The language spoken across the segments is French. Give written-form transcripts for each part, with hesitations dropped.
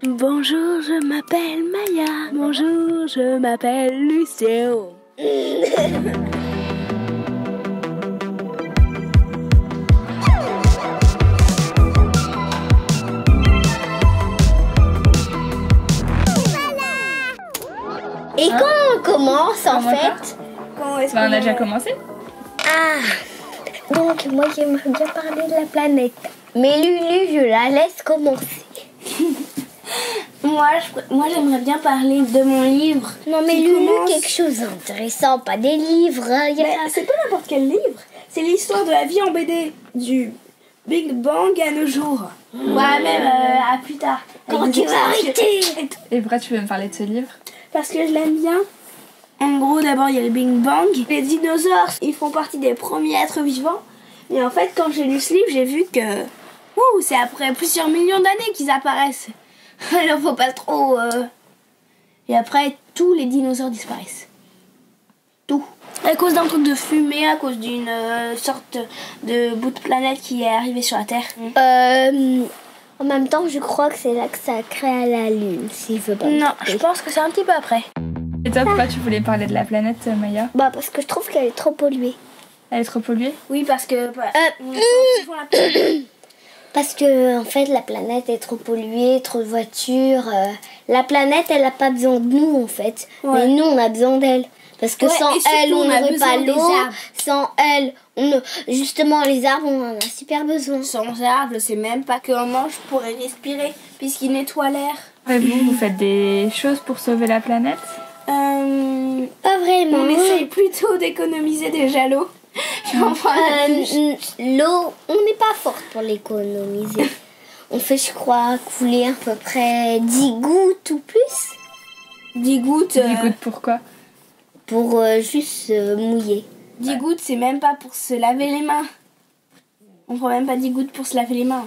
Bonjour, je m'appelle Maya. Bonjour, je m'appelle Lucien. Et quand on commence en fait? Comment est-ce on a déjà commencé. Donc moi j'aimerais bien parler de la planète. Mais Lulu, je la laisse commencer. Moi j'aimerais bien parler de mon livre. Non mais Lulu, quelque chose d'intéressant, pas des livres. C'est pas n'importe quel livre. C'est l'histoire de la vie en BD. Du Big Bang à nos jours. Ouais, même à plus tard. Quand tu vas arrêter? Et pourquoi tu veux me parler de ce livre? Parce que je l'aime bien. En gros, d'abord, il y a le Big Bang. Les dinosaures, ils font partie des premiers êtres vivants. Et en fait, quand j'ai lu ce livre, j'ai vu que c'est après plusieurs millions d'années qu'ils apparaissent. Alors, faut pas trop... Et après, tous les dinosaures disparaissent. Tout. À cause d'un truc de fumée, à cause d'une sorte de bout de planète qui est arrivé sur la Terre. En même temps, je crois que c'est là que ça crée la Lune, si je veux pas. Non, je pense que c'est un petit peu après. Et toi, pourquoi tu voulais parler de la planète, Maya? Bah parce que je trouve qu'elle est trop polluée. Elle est trop polluée? Oui, parce que... Parce que en fait la planète est trop polluée, trop de voitures. La planète elle a pas besoin de nous en fait, mais nous on a besoin d'elle. Parce que sans elle on n'aurait pas l'eau, sans elle justement les arbres on en a super besoin. Sans arbres, c'est même pas qu'un mange pourrait respirer puisqu'il nettoie l'air. Et vous faites des choses pour sauver la planète? Pas vraiment. On essaye plutôt d'économiser déjà l'eau. L'eau, on n'est pas forte pour l'économiser. On fait, je crois, couler à peu près 10 gouttes ou plus. 10 gouttes. 10 gouttes pourquoi? Pour juste mouiller. 10 gouttes, c'est même pas pour se laver les mains. On prend même pas 10 gouttes pour se laver les mains.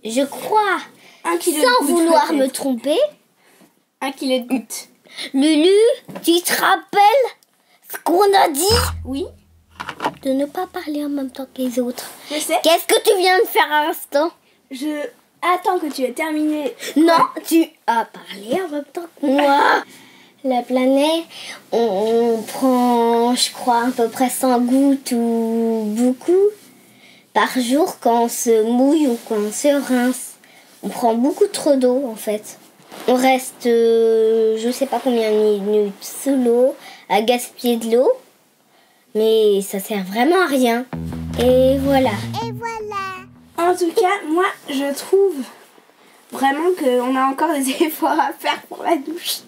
Je crois, 1 kilo sans de gouttes, vouloir me tromper, 1 kilo de gouttes. Lulu, tu te rappelles ce qu'on a dit? Oui. De ne pas parler en même temps que les autres. Je sais. Qu'est-ce que tu viens de faire à l'instant? Je attends que tu aies terminé. Non, tu as parlé en même temps que moi. La planète, on prend, je crois, à peu près 100 gouttes ou beaucoup par jour quand on se mouille ou quand on se rince. On prend beaucoup trop d'eau en fait. On reste, je sais pas combien de minutes sous l'eau, à gaspiller de l'eau, mais ça sert vraiment à rien. Et voilà. En tout cas, moi, je trouve vraiment qu'on a encore des efforts à faire pour la douche.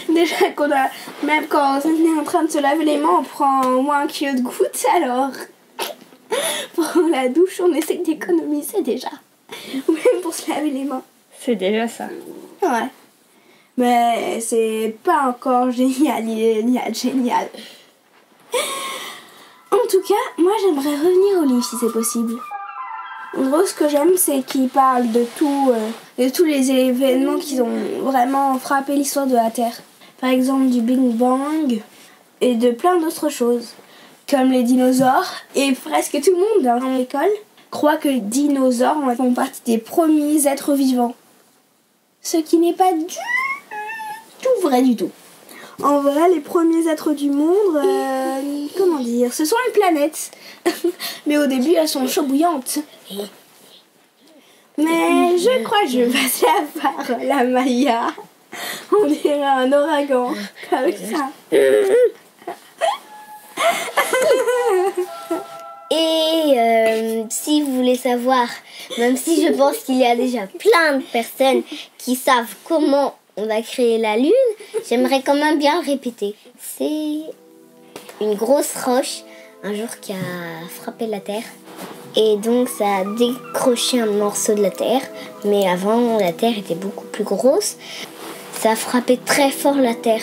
Déjà qu'on a, même quand on est en train de se laver les mains, on prend au moins 1 kilo de gouttes, alors pour la douche, on essaie d'économiser déjà. Ou même pour se laver les mains. C'est déjà ça. Ouais. Mais c'est pas encore génial. En tout cas, moi j'aimerais revenir au livre si c'est possible. En gros, ce que j'aime, c'est qu'il parle de tous les événements qui ont vraiment frappé l'histoire de la Terre. Par exemple, du Big Bang et de plein d'autres choses, comme les dinosaures. Et presque tout le monde dans l'école croit que les dinosaures font partie des premiers êtres vivants. Ce qui n'est pas du tout vrai du tout. En vrai, les premiers êtres du monde, comment dire, ce sont les planètes. Mais au début, elles sont chaudes bouillantes. Mais je crois que je vais passer la parole à Maya. On dirait un ouragan, comme ça. Et si vous voulez savoir, même si je pense qu'il y a déjà plein de personnes qui savent comment on a créé la Lune, j'aimerais quand même bien le répéter. C'est une grosse roche un jour qui a frappé la Terre. Et donc ça a décroché un morceau de la Terre. Mais avant, la Terre était beaucoup plus grosse. Ça a frappé très fort la Terre.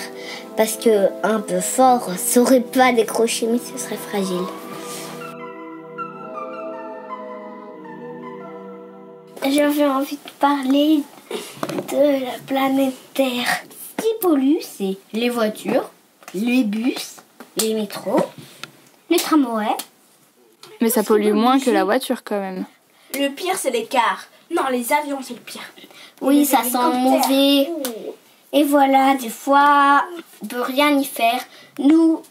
Parce que un peu fort, ça aurait pas décroché, mais ce serait fragile. J'avais envie de parler de la planète Terre. Ce qui pollue, c'est les voitures, les bus, les métros, les tramways. Mais ça pollue moins que la voiture quand même. Le pire, c'est les cars. Non, les avions, c'est le pire. Oui, Les ça sent hélicoptères. mauvais. Et voilà, des fois, on peut rien y faire. Nous,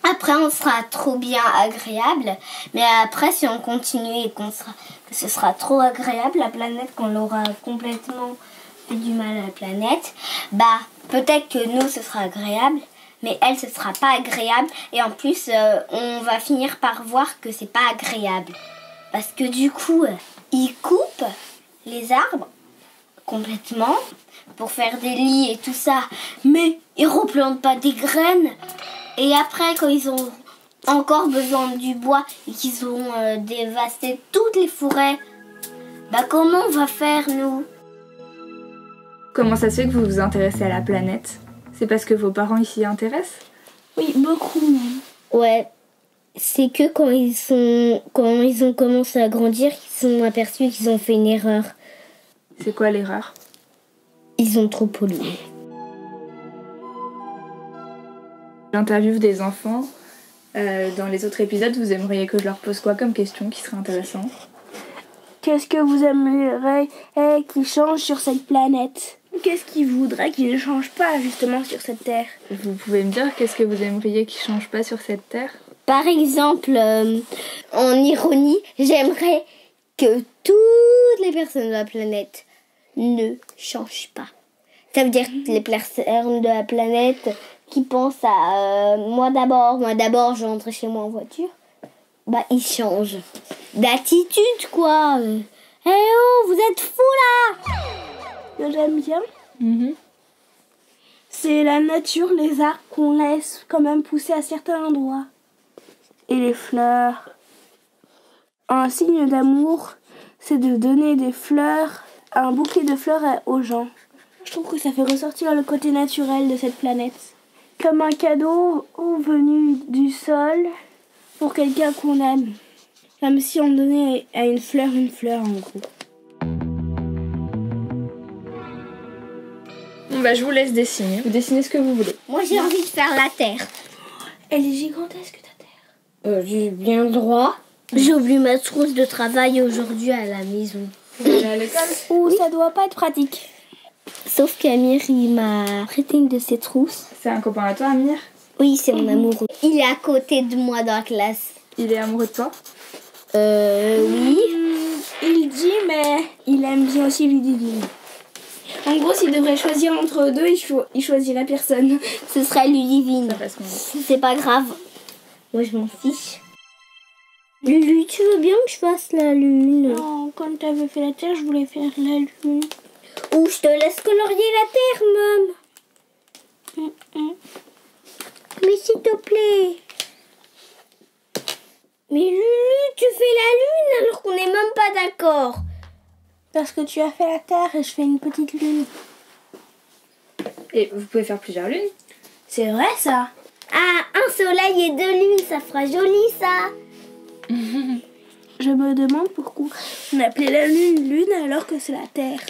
après, on sera trop bien agréable. Mais après, si on continue et que ce sera trop agréable, la planète, qu'on l'aura complètement fait du mal à la planète, bah, peut-être que nous, ce sera agréable. Mais elle, ce sera pas agréable. Et en plus, on va finir par voir que c'est pas agréable. Parce que du coup, ils coupent les arbres complètement pour faire des lits et tout ça. Mais ils replantent pas des graines. Et après, quand ils ont encore besoin du bois et qu'ils ont dévasté toutes les forêts, bah comment on va faire, nous? Comment ça se fait que vous vous intéressez à la planète? C'est parce que vos parents ils s'y intéressent? Oui, beaucoup même. Ouais, c'est que quand ils ont commencé à grandir, ils se sont aperçus qu'ils ont fait une erreur. C'est quoi l'erreur? Ils ont trop pollué. J'interviewe des enfants. Dans les autres épisodes, vous aimeriez que je leur pose quoi comme question qui serait intéressant? Qu'est-ce que vous aimeriez qui change sur cette planète? Qu'est-ce qu'ils voudraient qui ne change pas justement sur cette Terre? Vous pouvez me dire qu'est-ce que vous aimeriez qui change pas sur cette Terre? Par exemple, en ironie, j'aimerais que toutes les personnes de la planète ne changent pas. Ça veut dire que les personnes de la planète qui pensent à moi d'abord, je rentre chez moi en voiture, bah ils changent d'attitude quoi. Eh oh, vous êtes fous là! Que j'aime bien, c'est la nature, les arbres qu'on laisse quand même pousser à certains endroits. Et les fleurs. Un signe d'amour, c'est de donner des fleurs, un bouquet de fleurs aux gens. Je trouve que ça fait ressortir le côté naturel de cette planète. Comme un cadeau venu du sol pour quelqu'un qu'on aime. Comme si on donnait à une fleur en gros. Bon bah je vous laisse dessiner. Vous dessinez ce que vous voulez. Moi j'ai envie de faire la Terre. Elle est gigantesque ta Terre. J'ai bien le droit. J'ai oublié ma trousse de travail aujourd'hui à la maison. Vous allez à l'école? Ouh, ça doit pas être pratique. Sauf qu'Amir, il m'a prêté une de ses trousses. C'est un copain à toi, Amir? Oui, c'est mon amoureux. Il est à côté de moi dans la classe. Il est amoureux de toi? Oui. Il dit, mais il aime bien aussi Ludivine. En gros, s'il devrait choisir entre eux deux, il choisirait personne. Ce serait Ludivine. Ça passe comment? C'est pas grave. Moi, je m'en fiche. Lulu, tu veux bien que je fasse la lune? Non, quand tu avais fait la Terre, je voulais faire la Lune. Ou je te laisse colorier la Terre, Mom. Mais s'il te plaît. Mais Lulu, tu fais la Lune alors qu'on n'est même pas d'accord. Parce que tu as fait la Terre et je fais une petite Lune. Et vous pouvez faire plusieurs lunes? C'est vrai ça? Ah, un soleil et deux lunes, ça fera joli ça. Je me demande pourquoi on appelait la Lune Lune alors que c'est la Terre.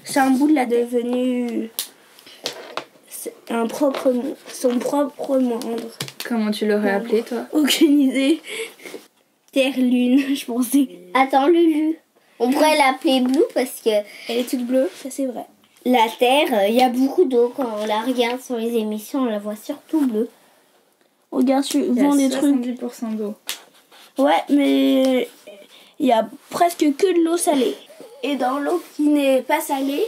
C'est un bout de la devenue son propre membre. Comment tu l'aurais appelé toi? Aucune idée. Terre-Lune, je pensais. Attends, Lulu. On pourrait l'appeler Blue parce que Elle est toute bleue, ça c'est vrai. la Terre, il y a beaucoup d'eau. Quand on la regarde sur les émissions, on la voit surtout bleue. Regarde, tu Il y a vends des trucs. 70% d'eau. Ouais, mais il y a presque que de l'eau salée. Et dans l'eau qui n'est pas salée,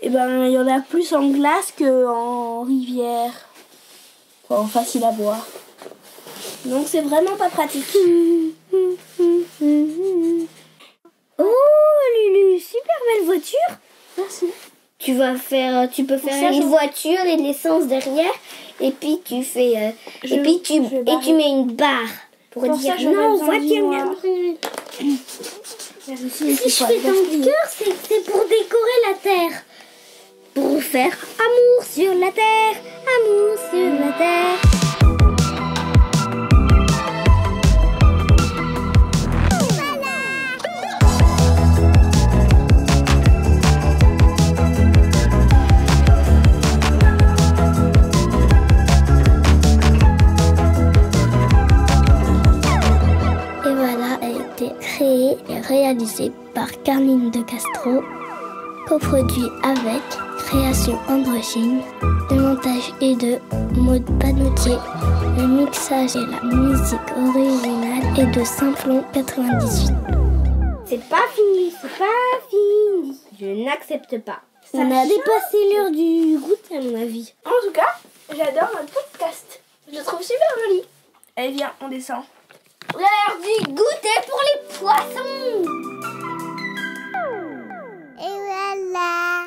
eh ben, il y en a plus en glace qu'en rivière. Enfin, facile à boire. Donc c'est vraiment pas pratique. Oh, Lulu, super belle voiture. Merci. Tu peux faire ça, une je- voiture et de l'essence derrière, et puis tu fais, et puis tu mets une barre pour Pour dire ça, j'aurais non, besoin voiture. du noir. Si je fais dans le cœur, c'est pour décorer la terre, pour faire amour sur la terre, amour sur la terre. Et voilà, elle a été créée et réalisée par Carline de Castro. Coproduit avec Création Androgyne. Le montage est de Maud Panotier. Le mixage et la musique originale est de Simplon 98. C'est pas fini, c'est pas fini. Je n'accepte pas. On a dépassé l'heure du goûter à mon avis. En tout cas, j'adore notre podcast. Je le trouve super joli. Allez, viens, on descend. L'heure du goûter pour les poissons. Et voilà.